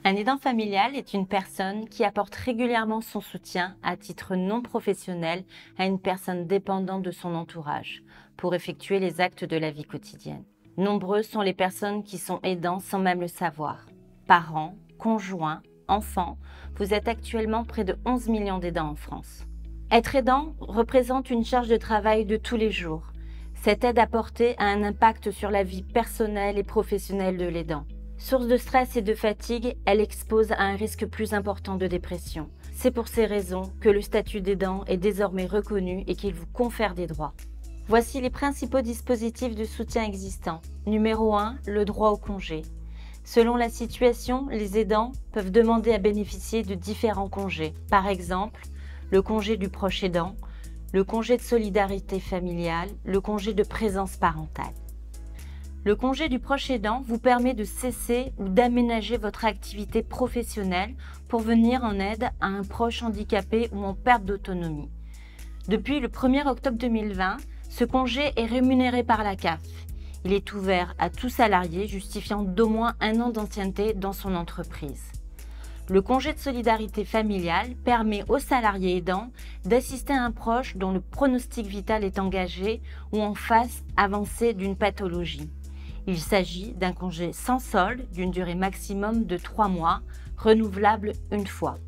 Un aidant familial est une personne qui apporte régulièrement son soutien à titre non professionnel à une personne dépendante de son entourage pour effectuer les actes de la vie quotidienne. Nombreuses sont les personnes qui sont aidants sans même le savoir. Parents, conjoints, enfants, vous êtes actuellement près de 11 millions d'aidants en France. Être aidant représente une charge de travail de tous les jours. Cette aide apportée a un impact sur la vie personnelle et professionnelle de l'aidant. Source de stress et de fatigue, elle expose à un risque plus important de dépression. C'est pour ces raisons que le statut d'aidant est désormais reconnu et qu'il vous confère des droits. Voici les principaux dispositifs de soutien existants. Numéro 1, le droit au congé. Selon la situation, les aidants peuvent demander à bénéficier de différents congés. Par exemple, le congé du proche aidant, le congé de solidarité familiale, le congé de présence parentale. Le congé du proche aidant vous permet de cesser ou d'aménager votre activité professionnelle pour venir en aide à un proche handicapé ou en perte d'autonomie. Depuis le 1er octobre 2020, ce congé est rémunéré par la CAF. Il est ouvert à tout salarié justifiant d'au moins 1 an d'ancienneté dans son entreprise. Le congé de solidarité familiale permet aux salariés aidants d'assister à un proche dont le pronostic vital est engagé ou en phase avancée d'une pathologie. Il s'agit d'un congé sans solde d'une durée maximum de 3 mois, renouvelable une fois.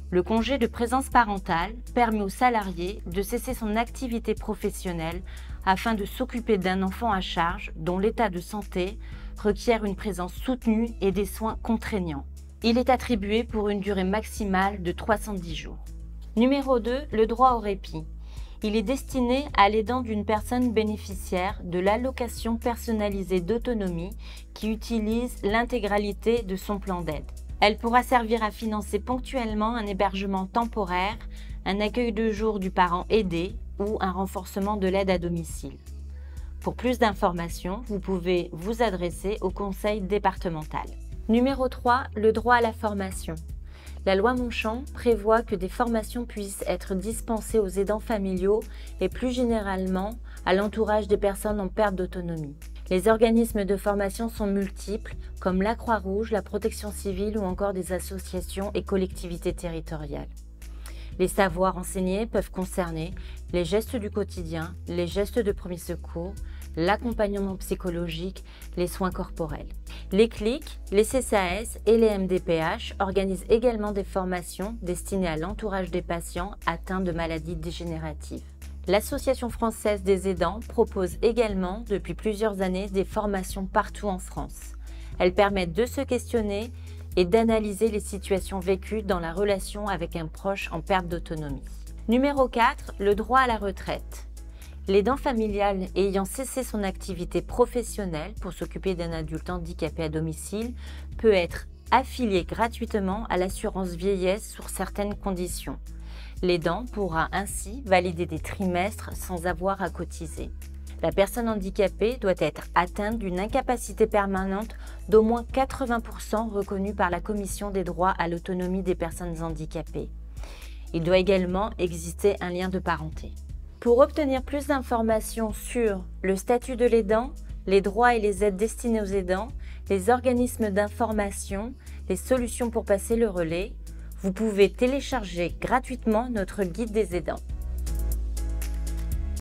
Le congé de présence parentale permet au salarié de cesser son activité professionnelle afin de s'occuper d'un enfant à charge dont l'état de santé requiert une présence soutenue et des soins contraignants. Il est attribué pour une durée maximale de 310 jours. Numéro 2, le droit au répit. Il est destiné à l'aidant d'une personne bénéficiaire de l'allocation personnalisée d'autonomie qui utilise l'intégralité de son plan d'aide. Elle pourra servir à financer ponctuellement un hébergement temporaire, un accueil de jour du parent aidé ou un renforcement de l'aide à domicile. Pour plus d'informations, vous pouvez vous adresser au conseil départemental. Numéro 3, le droit à la formation. La loi Monchamp prévoit que des formations puissent être dispensées aux aidants familiaux et plus généralement à l'entourage des personnes en perte d'autonomie. Les organismes de formation sont multiples, comme la Croix-Rouge, la Protection civile ou encore des associations et collectivités territoriales. Les savoirs enseignés peuvent concerner les gestes du quotidien, les gestes de premier secours, l'accompagnement psychologique, les soins corporels. Les CLIC, les CCAS et les MDPH organisent également des formations destinées à l'entourage des patients atteints de maladies dégénératives. L'Association française des aidants propose également depuis plusieurs années des formations partout en France. Elles permettent de se questionner et d'analyser les situations vécues dans la relation avec un proche en perte d'autonomie. Numéro 4, le droit à la retraite. L'aidant familial ayant cessé son activité professionnelle pour s'occuper d'un adulte handicapé à domicile peut être affilié gratuitement à l'assurance vieillesse sous certaines conditions. L'aidant pourra ainsi valider des trimestres sans avoir à cotiser. La personne handicapée doit être atteinte d'une incapacité permanente d'au moins 80% reconnue par la Commission des droits à l'autonomie des personnes handicapées. Il doit également exister un lien de parenté. Pour obtenir plus d'informations sur le statut de l'aidant, les droits et les aides destinées aux aidants, les organismes d'information, les solutions pour passer le relais, vous pouvez télécharger gratuitement notre guide des aidants.